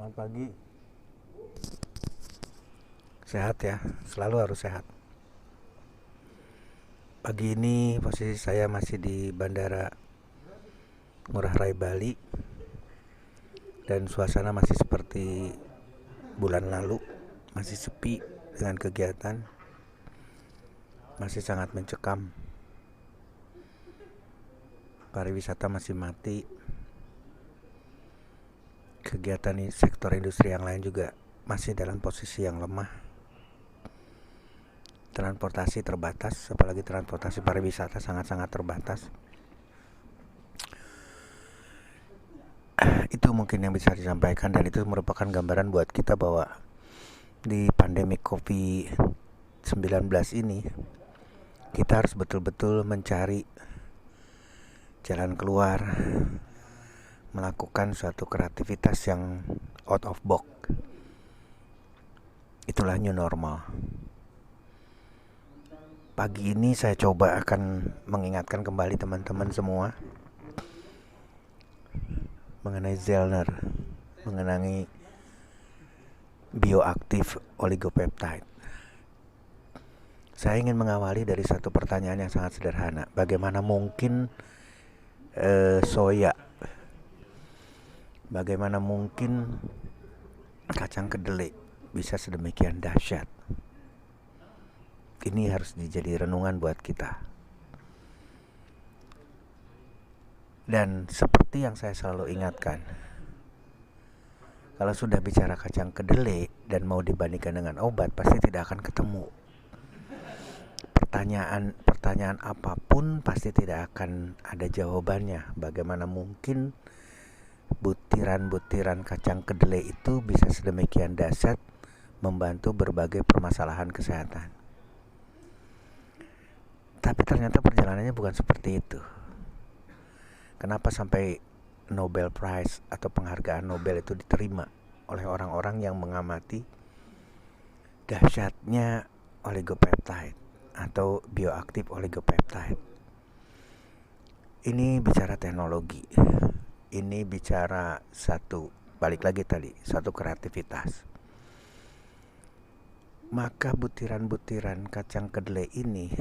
Selamat pagi. Sehat ya, selalu harus sehat. Pagi ini posisi saya masih di Bandara Ngurah Rai Bali dan suasana masih seperti bulan lalu, masih sepi dengan kegiatan, masih sangat mencekam. Pariwisata masih mati. Kegiatan di sektor industri yang lain juga masih dalam posisi yang lemah. Transportasi terbatas, apalagi transportasi pariwisata sangat-sangat terbatas. Itu mungkin yang bisa disampaikan, dan itu merupakan gambaran buat kita bahwa di pandemi COVID-19 ini kita harus betul-betul mencari jalan keluar, melakukan suatu kreativitas yang out of box. Itulah new normal. Pagi ini saya coba akan mengingatkan kembali teman-teman semua mengenai Zellner, mengenai bioaktif oligopeptide. Saya ingin mengawali dari satu pertanyaan yang sangat sederhana. Bagaimana mungkin soya, bagaimana mungkin kacang kedelai bisa sedemikian dahsyat? Ini harus dijadi renungan buat kita. Dan seperti yang saya selalu ingatkan, kalau sudah bicara kacang kedelai dan mau dibandingkan dengan obat, pasti tidak akan ketemu. Pertanyaan apapun pasti tidak akan ada jawabannya. Bagaimana mungkin butiran-butiran kacang kedelai itu bisa sedemikian dahsyat membantu berbagai permasalahan kesehatan? Tapi ternyata perjalanannya bukan seperti itu. Kenapa sampai Nobel Prize atau penghargaan Nobel itu diterima oleh orang-orang yang mengamati dahsyatnya oligopeptide atau bioaktif oligopeptide? Ini bicara teknologi. Ini bicara balik lagi tadi, satu kreativitas. Maka butiran-butiran kacang kedelai ini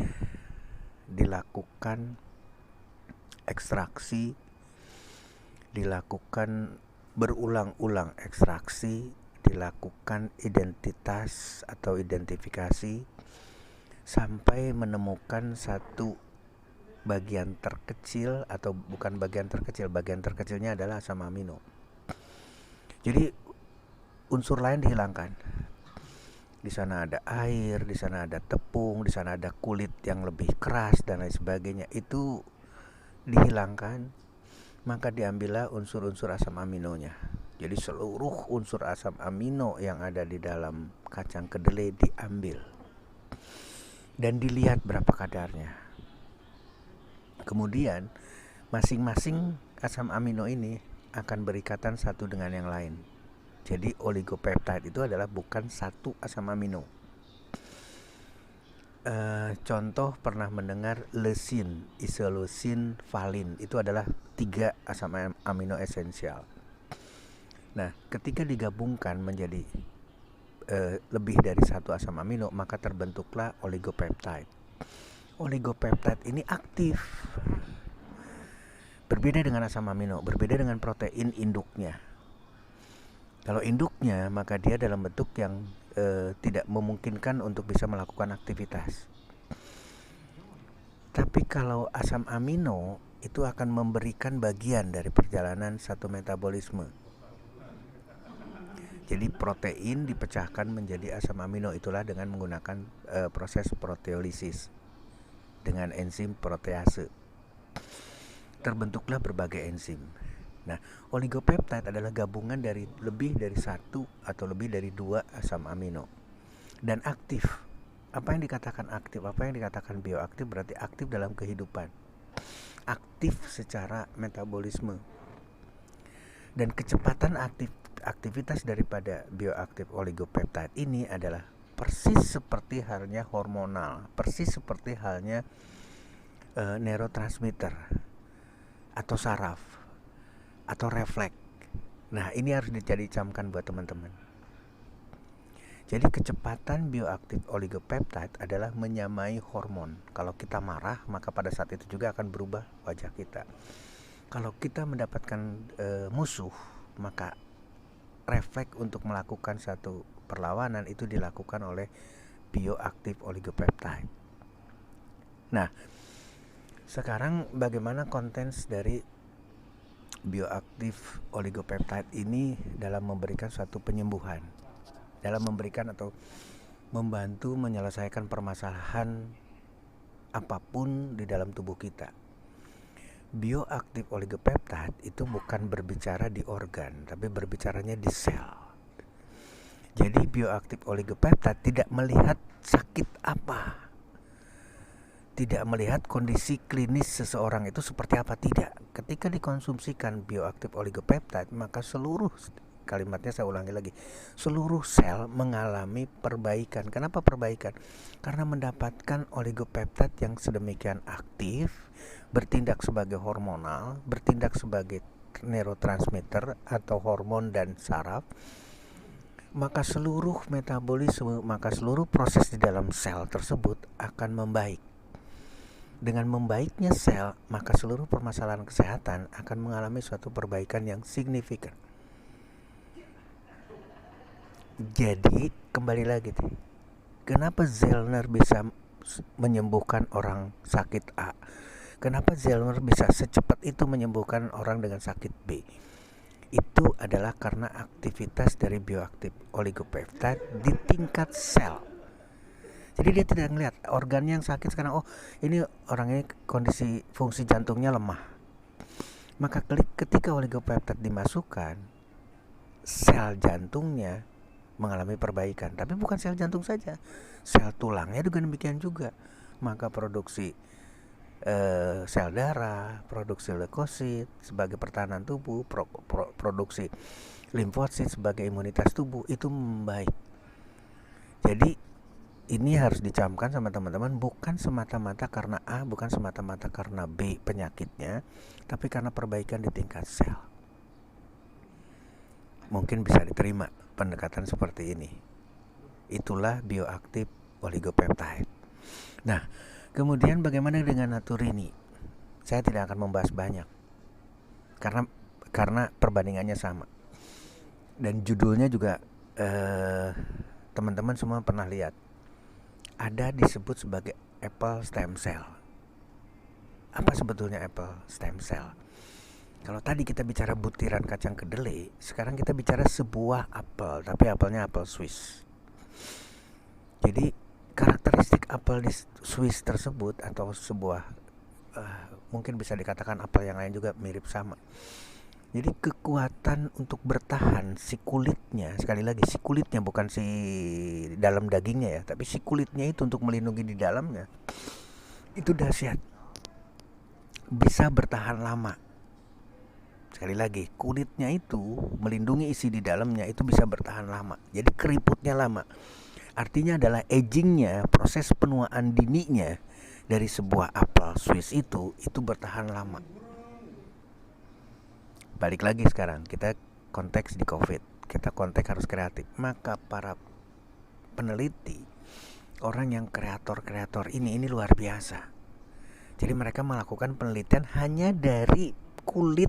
dilakukan ekstraksi, dilakukan berulang-ulang ekstraksi, dilakukan identitas atau identifikasi sampai menemukan satu bagian terkecil, atau bukan bagian terkecil, bagian terkecilnya adalah asam amino. Jadi unsur lain dihilangkan. Di sana ada air, di sana ada tepung, di sana ada kulit yang lebih keras dan lain sebagainya. Itu dihilangkan, maka diambillah unsur-unsur asam aminonya. Jadi seluruh unsur asam amino yang ada di dalam kacang kedelai diambil dan dilihat berapa kadarnya. Kemudian masing-masing asam amino ini akan berikatan satu dengan yang lain. Jadi oligopeptide itu adalah bukan satu asam amino. Contoh pernah mendengar leucin, isoleucin, valin. Itu adalah 3 asam amino esensial. Nah, ketika digabungkan menjadi lebih dari satu asam amino, maka terbentuklah oligopeptide. Oligopeptide ini aktif. Berbeda dengan asam amino, berbeda dengan protein induknya. Kalau induknya, maka dia dalam bentuk yang tidak memungkinkan untuk bisa melakukan aktivitas. Tapi kalau asam amino itu akan memberikan bagian dari perjalanan satu metabolisme. Jadi protein dipecahkan menjadi asam amino, itulah dengan menggunakan proses proteolisis dengan enzim protease. Terbentuklah berbagai enzim. Nah, oligopeptide adalah gabungan dari lebih dari 1 atau lebih dari 2 asam amino dan aktif. Apa yang dikatakan aktif, apa yang dikatakan bioaktif, berarti aktif dalam kehidupan, aktif secara metabolisme. Dan kecepatan aktivitas daripada bioaktif oligopeptide ini adalah persis seperti halnya hormonal, persis seperti halnya neurotransmitter atau saraf atau refleks. Nah, ini harus dijadi camkan buat teman-teman. Jadi kecepatan bioaktif oligopeptide adalah menyamai hormon. Kalau kita marah, maka pada saat itu juga akan berubah wajah kita. Kalau kita mendapatkan musuh, maka refleks untuk melakukan satu perlawanan itu dilakukan oleh bioaktif oligopeptide. Nah, sekarang bagaimana kontens dari bioaktif oligopeptide ini dalam memberikan suatu penyembuhan, dalam memberikan atau membantu menyelesaikan permasalahan apapun di dalam tubuh kita. Bioaktif oligopeptide itu bukan berbicara di organ, tapi berbicaranya di sel. Jadi bioaktif oligopeptide tidak melihat sakit apa, tidak melihat kondisi klinis seseorang itu seperti apa, tidak. Ketika dikonsumsikan bioaktif oligopeptide, maka seluruh, kalimatnya saya ulangi lagi, seluruh sel mengalami perbaikan. Kenapa perbaikan? Karena mendapatkan oligopeptide yang sedemikian aktif, bertindak sebagai hormonal, bertindak sebagai neurotransmitter atau hormon dan saraf, maka seluruh metabolisme, maka seluruh proses di dalam sel tersebut akan membaik. Dengan membaiknya sel, maka seluruh permasalahan kesehatan akan mengalami suatu perbaikan yang signifikan. Jadi kembali lagi, kenapa Zellner bisa menyembuhkan orang sakit A? Kenapa Zellner bisa secepat itu menyembuhkan orang dengan sakit B? Itu adalah karena aktivitas dari bioaktif oligopeptide di tingkat sel. Jadi dia tidak melihat organ yang sakit sekarang, oh ini orang ini kondisi fungsi jantungnya lemah. Maka ketika oligopeptide dimasukkan, sel jantungnya mengalami perbaikan. Tapi bukan sel jantung saja, sel tulangnya juga demikian juga. Maka produksi sel darah, produksi leukosit sebagai pertahanan tubuh, produksi limfosit sebagai imunitas tubuh itu membaik. Jadi ini harus dicamkan sama teman-teman, bukan semata-mata karena A, bukan semata-mata karena B penyakitnya, tapi karena perbaikan di tingkat sel. Mungkin bisa diterima pendekatan seperti ini. Itulah bioaktif oligopeptide. Nah, kemudian bagaimana dengan naturini? Saya tidak akan membahas banyak karena perbandingannya sama. Dan judulnya juga teman-teman semua pernah lihat. Ada disebut sebagai apple stem cell. Apa sebetulnya apple stem cell? Kalau tadi kita bicara butiran kacang kedelai, sekarang kita bicara sebuah apel, tapi apelnya apel Swiss. Jadi karakteristik apel di Swiss tersebut atau sebuah mungkin bisa dikatakan apel yang lain juga mirip sama. Jadi kekuatan untuk bertahan si kulitnya, sekali lagi si kulitnya bukan si dalam dagingnya ya, tapi si kulitnya itu untuk melindungi di dalamnya, itu dahsyat, bisa bertahan lama. Sekali lagi, kulitnya itu melindungi isi di dalamnya itu bisa bertahan lama. Jadi keriputnya lama. Artinya adalah agingnya, proses penuaan dininya dari sebuah apel Swiss itu bertahan lama. Balik lagi sekarang, kita konteks di COVID. Kita konteks harus kreatif. Maka para peneliti, orang yang kreator ini luar biasa. Jadi mereka melakukan penelitian hanya dari kulit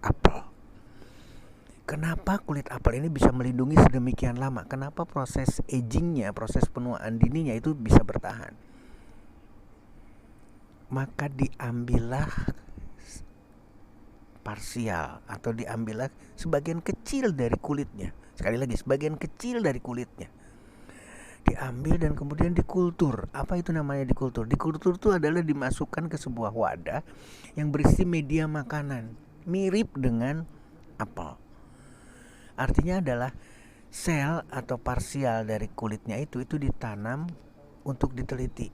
apel. Kenapa kulit apel ini bisa melindungi sedemikian lama? Kenapa proses agingnya, proses penuaan dininya itu bisa bertahan? Maka diambillah parsial atau diambillah sebagian kecil dari kulitnya. Sekali lagi, sebagian kecil dari kulitnya diambil dan kemudian dikultur. Apa itu namanya dikultur? Dikultur itu adalah dimasukkan ke sebuah wadah yang berisi media makanan mirip dengan apel. Artinya adalah sel atau parsial dari kulitnya itu ditanam untuk diteliti.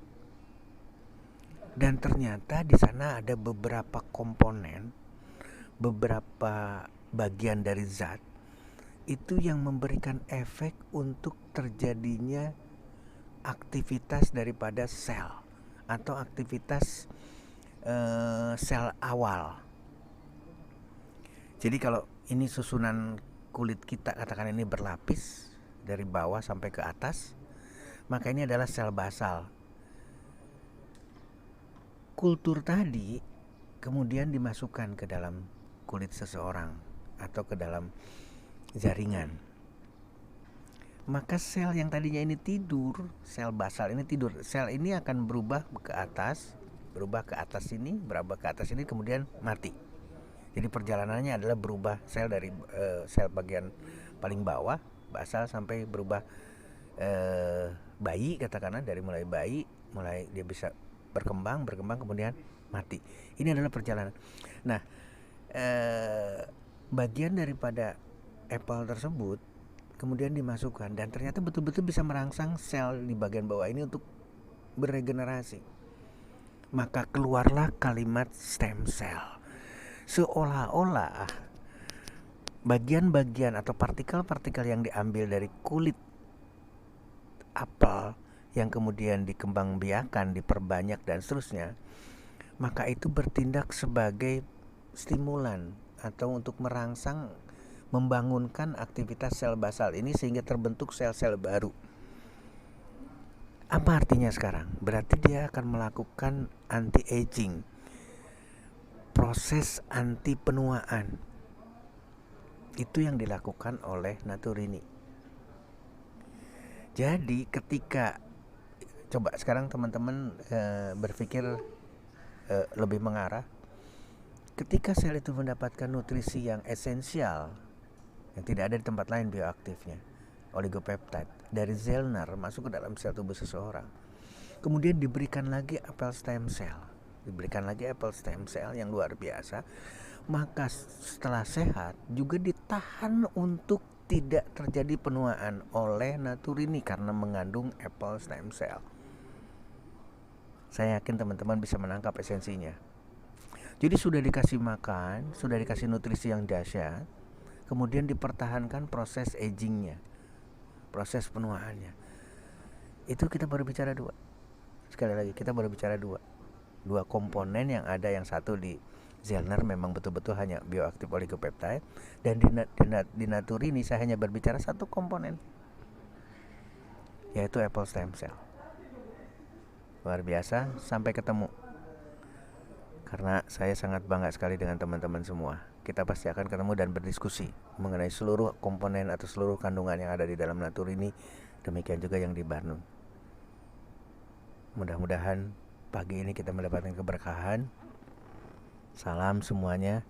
Dan ternyata di sana ada beberapa komponen, beberapa bagian dari zat itu yang memberikan efek untuk terjadinya aktivitas daripada sel atau aktivitas sel awal. Jadi kalau ini susunan kulit kita, katakan ini berlapis dari bawah sampai ke atas, maka ini adalah sel basal. Kultur tadi kemudian dimasukkan ke dalam kulit seseorang atau ke dalam jaringan. Maka sel yang tadinya ini tidur, sel basal ini tidur, sel ini akan berubah ke atas ini, berubah ke atas ini, kemudian mati. Jadi perjalanannya adalah berubah sel dari sel bagian paling bawah basal sampai berubah bayi, katakanlah dari mulai bayi, mulai dia bisa berkembang kemudian mati. Ini adalah perjalanan. Nah, bagian daripada apple tersebut kemudian dimasukkan dan ternyata betul-betul bisa merangsang sel di bagian bawah ini untuk beregenerasi. Maka keluarlah kalimat stem cell. Seolah-olah bagian-bagian atau partikel-partikel yang diambil dari kulit apel yang kemudian dikembangbiakan, diperbanyak dan seterusnya, maka itu bertindak sebagai stimulan atau untuk merangsang, membangunkan aktivitas sel basal ini sehingga terbentuk sel-sel baru. Apa artinya sekarang? Berarti dia akan melakukan anti-aging, proses anti penuaan. Itu yang dilakukan oleh Naturini. Jadi ketika coba sekarang teman-teman berpikir lebih mengarah, ketika sel itu mendapatkan nutrisi yang esensial yang tidak ada di tempat lain bioaktifnya, oligopeptide dari Zellner masuk ke dalam sel tubuh seseorang, kemudian diberikan lagi apple stem cell yang luar biasa, maka setelah sehat juga ditahan untuk tidak terjadi penuaan oleh Naturini karena mengandung apple stem cell. Saya yakin teman-teman bisa menangkap esensinya. Jadi sudah dikasih makan, sudah dikasih nutrisi yang dahsyat, kemudian dipertahankan proses agingnya, proses penuaannya. Itu kita baru bicara dua. Sekali lagi kita baru bicara dua komponen yang ada. Yang satu di Zellner memang betul-betul hanya bioaktif oligopeptide, dan di Naturini saya hanya berbicara satu komponen, yaitu apple stem cell. Luar biasa. Sampai ketemu. Karena saya sangat bangga sekali dengan teman-teman semua. Kita pasti akan ketemu dan berdiskusi mengenai seluruh komponen atau seluruh kandungan yang ada di dalam Naturini. Demikian juga yang di Barnum. Mudah-mudahan pagi ini kita mendapatkan keberkahan. Salam semuanya.